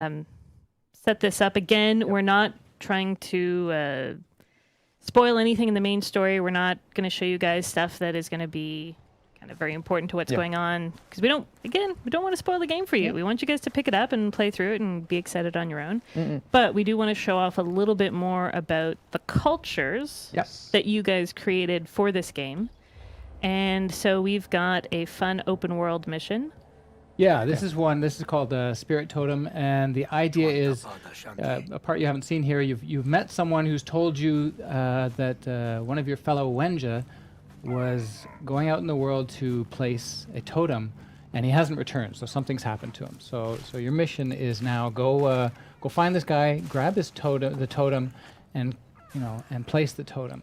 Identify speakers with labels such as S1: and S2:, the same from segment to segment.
S1: set this up again. We're not trying to spoil anything in the main story. We're not going to show you guys stuff that is going to be kind of very important to what's going on, because we don't want to spoil the game for you. We want you guys to pick it up and play through it and be excited on your own. But we do want to show off a little bit more about the cultures that you guys created for this game. And so we've got a fun open world mission.
S2: Yeah, this is one. This is called Spirit Totem, and the idea is a part you haven't seen here. You've met someone who's told you that one of your fellow Wenja was going out in the world to place a totem, and he hasn't returned. So something's happened to him. So your mission is now go find this guy, grab his the totem, and and place the totem.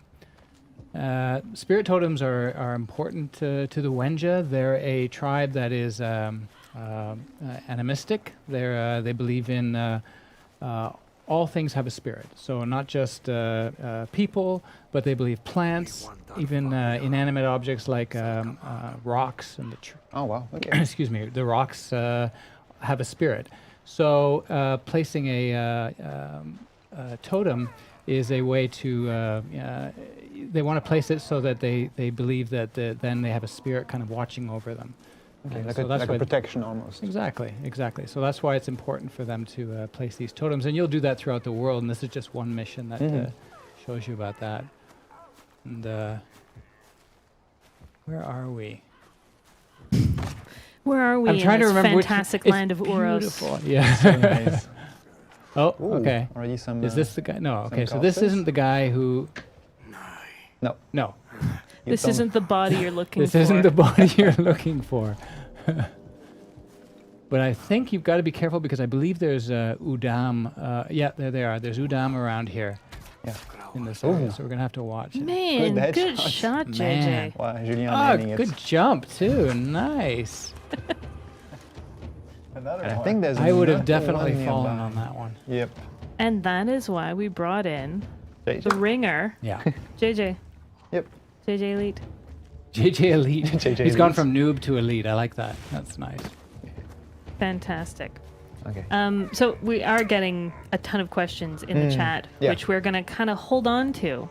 S2: Spirit totems are important to the Wenja. They're a tribe that is animistic. They believe in all things have a spirit. So not just people, but they believe plants, even inanimate objects like rocks and
S3: oh wow! Okay.
S2: excuse me, the rocks have a spirit. So placing a totem is a way to they want to place it so that they believe that then they have a spirit kind of watching over them.
S3: Okay, like,
S2: so
S3: like a protection almost. Exactly.
S2: So that's why it's important for them to place these totems, and you'll do that throughout the world. And this is just one mission that shows you about that. And where are we?
S1: Where are we?
S2: I'm trying to remember
S1: fantastic land of Uros.
S2: Beautiful. Yeah.
S3: So nice.
S2: Oh,
S3: Ooh,
S2: okay.
S3: already some,
S2: is this the guy? No. Okay, so
S3: golfers?
S2: this isn't the guy who. No.
S1: This isn't the body you're looking for.
S2: This isn't the body you're looking for. But I think you've got to be careful, because I believe there's Udam. Yeah, there they are. There's Udam around here. Yeah, in this area. So we're going to have to watch it.
S1: Man, good shot,
S2: Man.
S1: JJ.
S3: Wow, Julian
S2: good jump, too. Nice.
S3: I think there's
S2: I would have
S3: another
S2: definitely
S3: one
S2: fallen
S3: nearby.
S2: on that one.
S3: Yep.
S1: And that is why we brought in the ringer.
S2: Yeah.
S1: JJ.
S3: Yep.
S1: JJ Elite.
S2: JJ Elite.
S3: JJ
S2: He's gone
S3: Elite.
S2: from noob to elite. I like that. That's nice.
S1: Fantastic.
S3: Okay.
S1: So we are getting a ton of questions in the chat, which we're going to kind of hold on to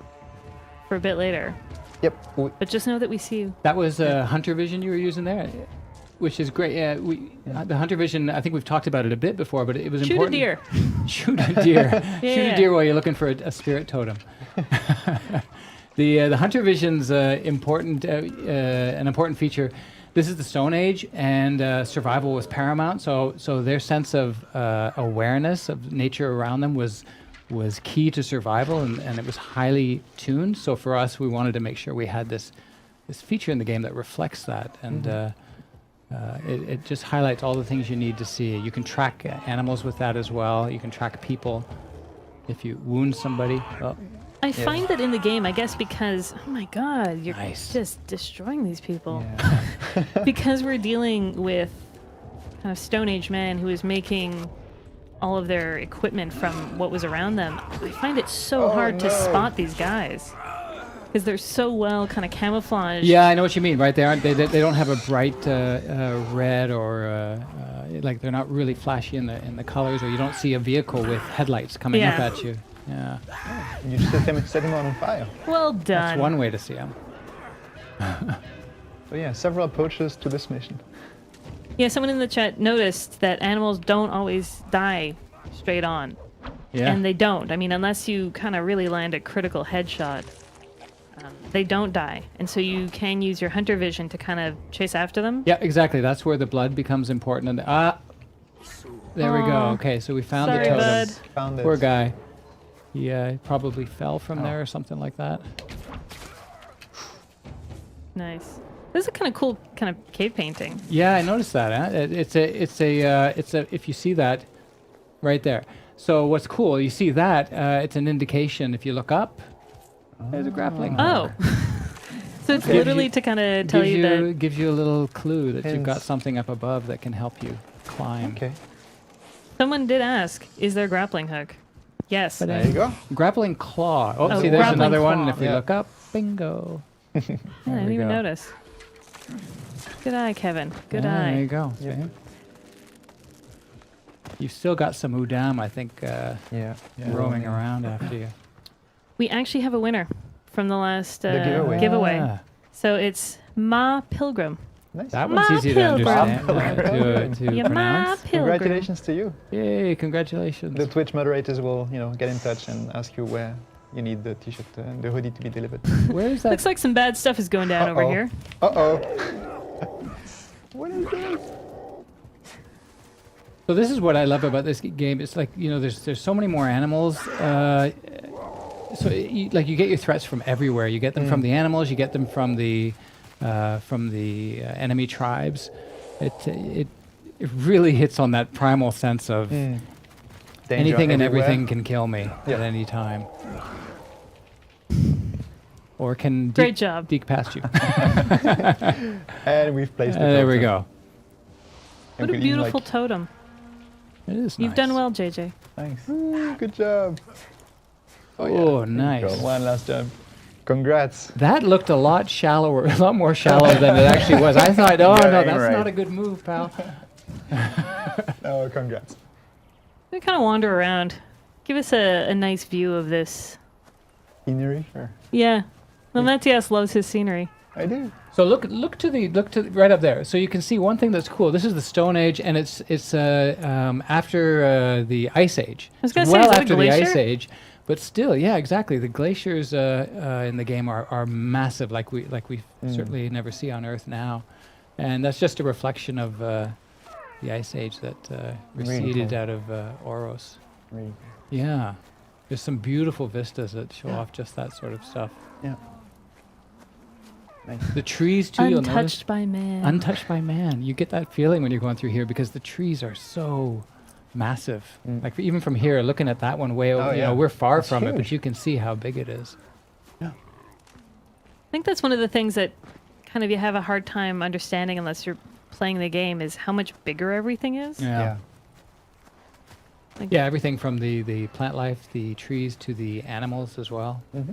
S1: for a bit later.
S3: Yep.
S1: But just know that we see you.
S2: That was Hunter Vision you were using there, which is great. Yeah, the Hunter Vision, I think we've talked about it a bit before, but it was important.
S1: Shoot a deer.
S2: Shoot a deer. Shoot a deer while you're looking for a spirit totem. The Hunter Vision's an important feature. This is the Stone Age, and survival was paramount. So their sense of awareness of nature around them was key to survival, and it was highly tuned. So for us, we wanted to make sure we had this feature in the game that reflects that, and it just highlights all the things you need to see. You can track animals with that as well. You can track people if you wound somebody.
S1: I find that in the game, I guess because, oh my god, you're just destroying these people.
S2: Yeah.
S1: Because we're dealing with kind of Stone Age man who is making all of their equipment from what was around them. I find it so hard to spot these guys, because they're so well kind of camouflaged.
S2: Yeah, I know what you mean, right? They don't have a bright red, or like they're not really flashy in the colors, or you don't see a vehicle with headlights coming up at you. Yeah.
S3: You set him on fire.
S1: Well done.
S2: That's one way to see them.
S3: So yeah, several approaches to this mission.
S1: Yeah, someone in the chat noticed that animals don't always die straight on.
S2: Yeah.
S1: And they don't. I mean, unless you kind of really land a critical headshot, they don't die. And so you can use your hunter vision to kind of chase after them.
S2: Yeah, exactly. That's where the blood becomes important. And there we go. Okay, so we found the totem.
S1: Bud.
S3: Found it.
S2: Poor guy. He probably fell from there or something like that.
S1: Nice. This is a kind of cool kind of cave painting.
S2: Yeah, I noticed that. It's a if you see that right there. So what's cool? You see that it's an indication. If you look up, there's a grappling.
S1: Oh. So it's literally to kind of tell you that
S2: gives you a little clue that you've got something up above that can help you climb.
S3: Okay.
S1: someone did ask, is there a grappling hook? Yes.
S3: There you go.
S2: Grappling claw. Oh,
S1: Oh,
S2: see, there's
S1: grappling
S2: another one.
S1: claw.
S2: And if we
S3: Yeah.
S2: look up, bingo.
S1: Yeah, I didn't
S2: we
S1: even
S2: go.
S1: notice. Good eye, Kevin. Good
S2: There
S1: eye.
S2: you go.
S3: Yeah.
S2: See? You've still got some Udam, I think,
S3: Yeah.
S2: roaming around after you.
S1: We actually have a winner from the last
S3: giveaway.
S1: giveaway.
S2: Ah,
S1: So it's Ma Pilgrim.
S3: Nice.
S2: that one's
S1: Ma
S2: easy to
S1: Pilgrim.
S2: understand,
S3: Ma Pilgrim.
S2: to
S1: Yeah, Ma
S2: pronounce.
S1: Pilgrim.
S3: Congratulations to you.
S2: Yay, congratulations.
S3: The Twitch moderators will, get in touch and ask you where you need the t-shirt, the hoodie to be delivered.
S2: Where is that?
S1: Looks like some bad stuff is going down over
S3: Uh-oh.
S1: here.
S3: Uh-oh. What is this?
S2: So this is what I love about this game. It's like, there's so many more animals. So you get your threats from everywhere. You get them from the animals. You get them from the enemy tribes. It really hits on that primal sense of
S3: Danger
S2: anything and
S3: everywhere.
S2: everything can kill me
S3: Yeah.
S2: at any time, or can
S1: Great job.
S2: deke past you.
S3: And we've placed it.
S2: There we go.
S1: What a beautiful totem.
S2: It is.
S1: You've
S2: nice.
S1: done well, JJ.
S3: Thanks. Ooh, good job.
S2: Oh,
S3: There you
S2: nice.
S3: go. One last jump. Congrats.
S2: That looked a lot shallower, a lot more shallow than it actually was. I thought, oh no,
S3: Dang
S2: that's
S3: right.
S2: not a good move, pal.
S3: Oh, congrats.
S1: We kind of wander around. Give us a nice view of this.
S3: Scenery? Sure.
S1: Yeah. Well, Matthias loves his scenery.
S3: I do.
S2: So look to right up there. So you can see one thing that's cool. This is the Stone Age, and it's after the Ice Age.
S1: I was gonna
S2: It's
S1: say,
S2: well
S1: is that a
S2: after the Ice
S1: glacier?
S2: Age, but still, yeah, exactly. The glaciers in the game are massive, like we certainly never see on Earth now, and that's just a reflection of the Ice Age that
S3: Really
S2: receded
S3: cool.
S2: out of Oros.
S3: Really.
S2: Yeah, there's some beautiful vistas that show off just that sort of stuff.
S3: Yeah. Nice.
S2: The trees too. You'll notice.
S1: Untouched by man.
S2: Untouched by man. You get that feeling when you're going through here because the trees are so massive. Like even from here, looking at that one way over,
S3: Oh, yeah.
S2: we're far
S3: That's
S2: from it, but
S3: huge.
S2: you can see how big it is.
S1: I think that's one of the things that kind of you have a hard time understanding unless you're playing the game is how much bigger everything is.
S2: Yeah.
S1: Like-
S2: Yeah, everything from the plant life, the trees, to the animals as well.
S3: Mm-hmm.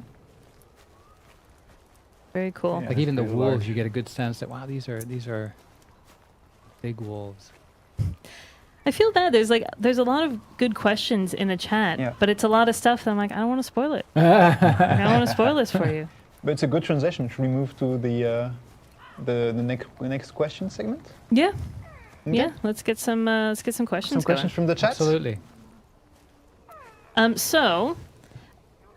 S1: Very cool.
S3: Yeah.
S2: Like even the
S3: pretty
S2: wolves,
S3: large.
S2: you get a good sense that wow, these are big wolves.
S1: I feel bad. There's a lot of good questions in the chat,
S3: Yeah.
S1: but it's a lot of stuff that I'm like, I don't want to spoil it. I don't want to spoil this for you.
S3: But it's a good transition. Should we move to the next question segment?
S1: Yeah.
S3: Okay.
S1: Yeah. Let's get some questions
S3: Some
S1: going.
S3: questions from the chat.
S2: Absolutely.
S1: So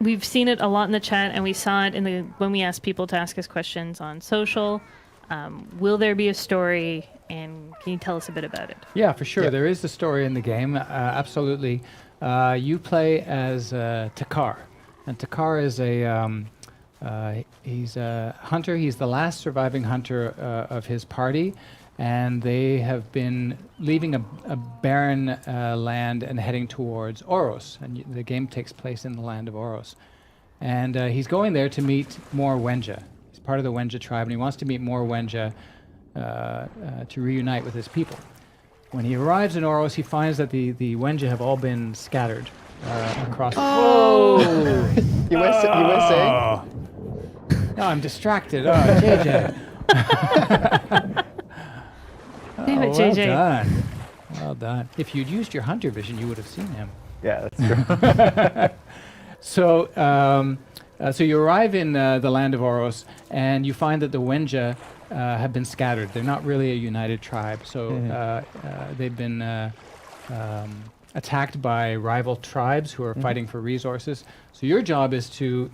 S1: we've seen it a lot in the chat, and we saw it when we asked people to ask us questions on social. Will there be a story, and can you tell us a bit about it?
S2: Yeah, for sure.
S3: Yeah.
S2: There is a story in the game. Absolutely. You play as Takar, and Takar is he's a hunter. He's the last surviving hunter of his party, and they have been leaving a barren land and heading towards Oros. And the game takes place in the land of Oros, and he's going there to meet more Wenja. He's part of the Wenja tribe, and he wants to meet more Wenja to reunite with his people. When he arrives in Oros, he finds that the Wenja have all been scattered across.
S3: Oh! you were saying?
S2: No, I'm distracted. Oh, JJ.
S1: Damn it,
S2: well
S1: JJ.
S2: done. Well done. If you'd used your hunter vision, you would have seen him.
S3: Yeah, that's true.
S2: So you arrive in the land of Oros, and you find that the Wenja have been scattered. They're not really a united tribe. So they've been attacked by rival tribes who are fighting for resources. So your job is to,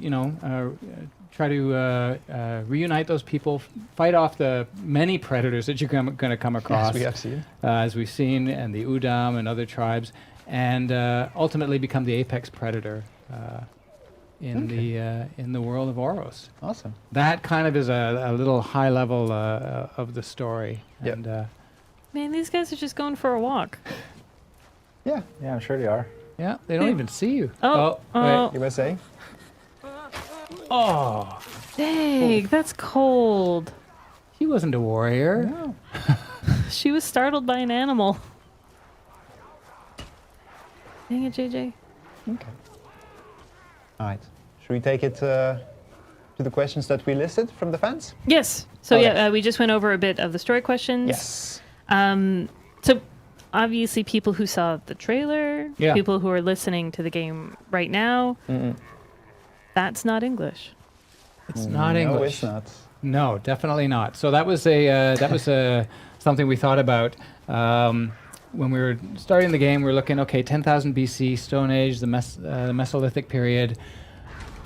S2: try to reunite those people, fight off the many predators that you're going to come across.
S3: Yes, we have seen.
S2: As we've seen, and the Udam and other tribes, and ultimately become the apex predator in the world of Oros.
S3: Awesome.
S2: That kind of is a little high level of the story.
S3: Yep.
S2: And
S1: Man, these guys are just going for a walk.
S3: Yeah, I'm sure they are.
S2: yeah, they don't even see you.
S1: Oh,
S2: wait.
S3: You were saying?
S2: Oh,
S1: dang, that's cold.
S2: he wasn't a warrior.
S3: No.
S1: She was startled by an animal. Dang it, JJ.
S3: Okay. All right. Should we take it to the questions that we listed from the fans?
S1: Yes. So
S3: Okay.
S1: yeah, we just went over a bit of the story questions.
S3: Yes.
S1: So obviously people who saw the trailer,
S2: Yeah.
S1: people who are listening to the game right now, that's not English.
S2: It's not
S3: No,
S2: English.
S3: it's not.
S2: No, definitely not. So that was something we thought about when we were starting the game. We were looking, okay, 10,000 BC, Stone Age, the Mesolithic period.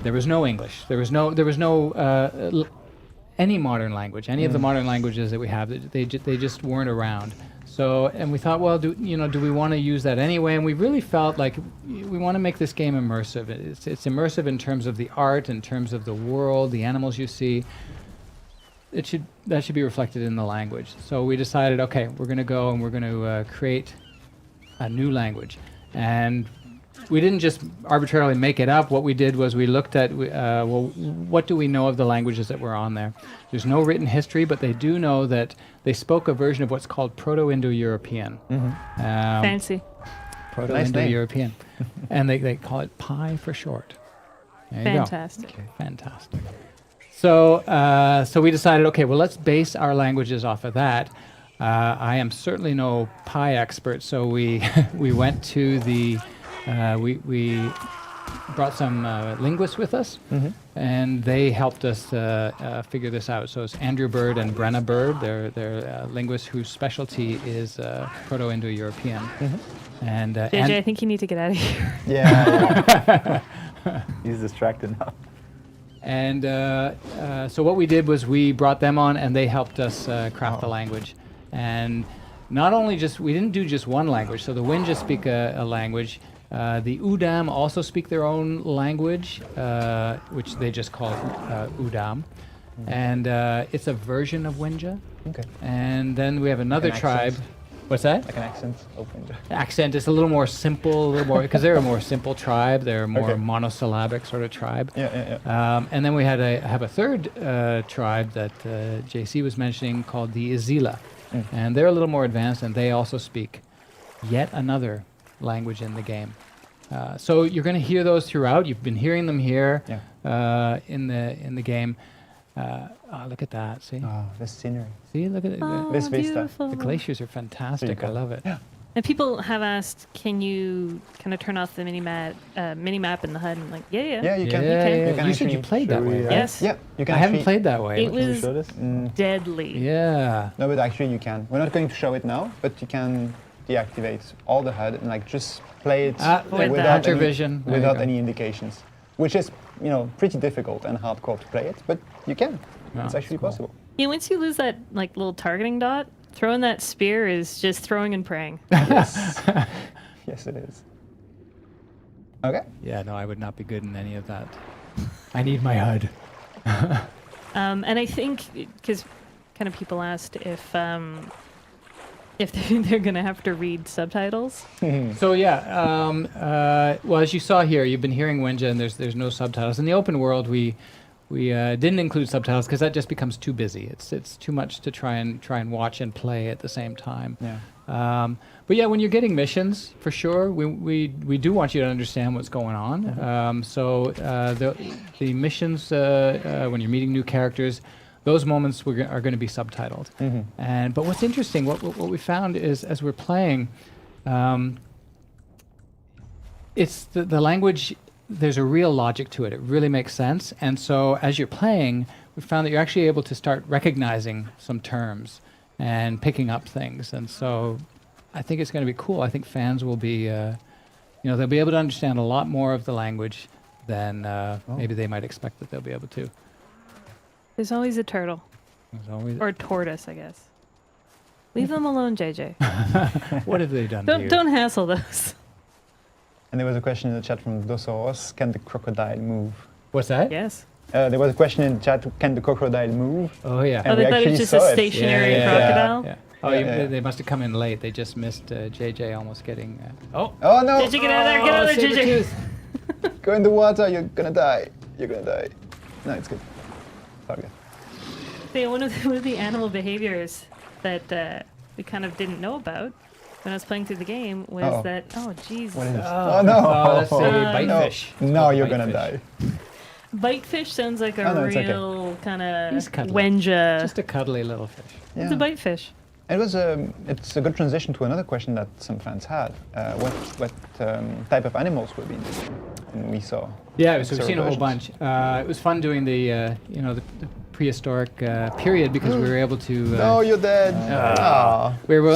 S2: There was no English. There was no any modern language. Any of the modern languages that we have, they just weren't around. So, and we thought, well, do we want to use that anyway? And we really felt like we want to make this game immersive. It's immersive in terms of the art, in terms of the world, the animals you see. That should be reflected in the language. So we decided, okay, we're going to go and we're going to create a new language. And we didn't just arbitrarily make it up. What we did was we looked at, well, what do we know of the languages that were on there? There's no written history, but they do know that they spoke a version of what's called Proto-Indo-European.
S1: Fancy.
S2: Proto-Indo-European. And they call it PI for short. There you go.
S1: Fantastic.
S3: Okay.
S2: Fantastic. So we decided, okay, well, let's base our languages off of that. I am certainly no PI expert, so we we went to the we brought some linguists with us, and they helped us figure this out. So it's Andrew Bird and Brenna Bird. They're linguists whose specialty is Proto-Indo-European. And
S1: JJ, I think you need to get out of here.
S3: Yeah.
S4: He's distracted now.
S2: And so what we did was we brought them on, and they helped us craft the language. And not only we didn't do just one language. So the Wenja speak a language. The Udam also speak their own language, which they just call Udam. And it's a version of Wenja.
S3: Okay.
S2: And then we have another
S3: An
S2: tribe.
S3: accent.
S2: What's that?
S3: Like an accent. Open.
S2: Accent is a little more simple, because they're a more simple tribe. They're a more
S3: Okay.
S2: monosyllabic sort of tribe.
S3: Yeah.
S2: And then we have a third tribe that JC was mentioning called the Izila. And they're a little more advanced, and they also speak yet another language in the game. So you're going to hear those throughout. You've been hearing them here in the game. Look at that! See,
S3: Oh, the scenery.
S2: see, look at it.
S1: Oh,
S3: This vista.
S1: beautiful.
S2: The glaciers are fantastic. I
S3: cool.
S2: love it.
S3: Yeah.
S1: And people have asked, can you kind of turn off the mini map in the HUD? And like, yeah.
S3: Yeah, you can.
S2: Yeah,
S3: You can
S2: you said you
S3: actually-
S2: played that
S4: Should
S2: way,
S4: we,
S2: right?
S1: Yes.
S3: Yeah, you can.
S2: I haven't
S3: actually-
S2: played that way.
S1: It
S4: Can you
S1: was
S4: show this?
S1: deadly.
S2: Yeah.
S3: No, but actually you can. We're not going to show it now, but you can deactivate all the HUD and like just play it
S1: With
S3: without
S1: that.
S3: any,
S2: Vision. There you
S3: without
S2: go.
S3: any indications, which is pretty difficult and hardcore to play it, but you can.
S2: Yeah,
S3: It's actually
S2: it's cool.
S3: possible.
S1: Yeah, once you lose that like little targeting dot, throwing that spear is just throwing and praying.
S3: Yes. Yes, it is. Okay.
S2: Yeah, no, I would not be good in any of that. I need my HUD.
S1: And I think because kind of people asked if they're gonna have to read subtitles.
S2: So yeah, well, as you saw here, you've been hearing Wenja, and there's no subtitles. In the open world, we didn't include subtitles because that just becomes too busy. It's too much to try and watch and play at the same time.
S3: Yeah.
S2: But yeah, when you're getting missions, for sure, we do want you to understand what's going on. So the missions, when you're meeting new characters, those moments are going to be subtitled. But what's interesting, what we found is as we're playing, it's the language. There's a real logic to it. It really makes sense. And so as you're playing, we found that you're actually able to start recognizing some terms and picking up things. And so I think it's going to be cool. I think fans will be, they'll be able to understand a lot more of the language than maybe they might expect that they'll be able to.
S1: There's always a turtle
S2: There's always,
S1: or a tortoise, I guess. Leave them alone, JJ.
S2: what have they done to you?
S1: Don't hassle those.
S3: And there was a question in the chat from Dosoros, can the crocodile move?
S2: What's that?
S1: Yes.
S3: There was a question in the chat, can the crocodile move?
S2: Oh, yeah.
S3: And
S1: Oh, they
S3: we
S1: thought it
S3: actually
S1: was just
S3: saw
S1: a
S3: it.
S1: stationary
S2: Yeah.
S1: crocodile.
S2: Yeah. Oh,
S3: Yeah.
S2: they must have come in late. They just missed JJ almost getting...
S3: Oh no!
S1: JJ, get out of there! Get out of there, JJ!
S2: Sabertooth.
S3: Go in the water, you're gonna die. You're gonna die. No, it's good. Okay.
S1: See, one of the animal behaviors that we kind of didn't know about when I was playing through the game was
S3: Uh-oh.
S1: that, oh, jeez.
S3: What is this?
S2: Oh,
S3: Oh no!
S2: Oh, that's the
S1: No.
S2: bitefish. It's
S3: No,
S2: called
S3: you're gonna
S2: bitefish.
S3: die.
S1: Bitefish sounds like a
S3: Oh, no, it's okay.
S1: real kind of
S2: He's cuddly.
S1: Wenja.
S2: Just a cuddly little fish.
S3: Yeah.
S1: It's a bitefish.
S3: It's a good transition to another question that some fans had. What type of animals were being seen? And we saw.
S2: Yeah, so we've seen a whole
S3: versions.
S2: bunch. It was fun doing the the prehistoric period because we were able to.
S3: Oh, you're dead.
S2: we were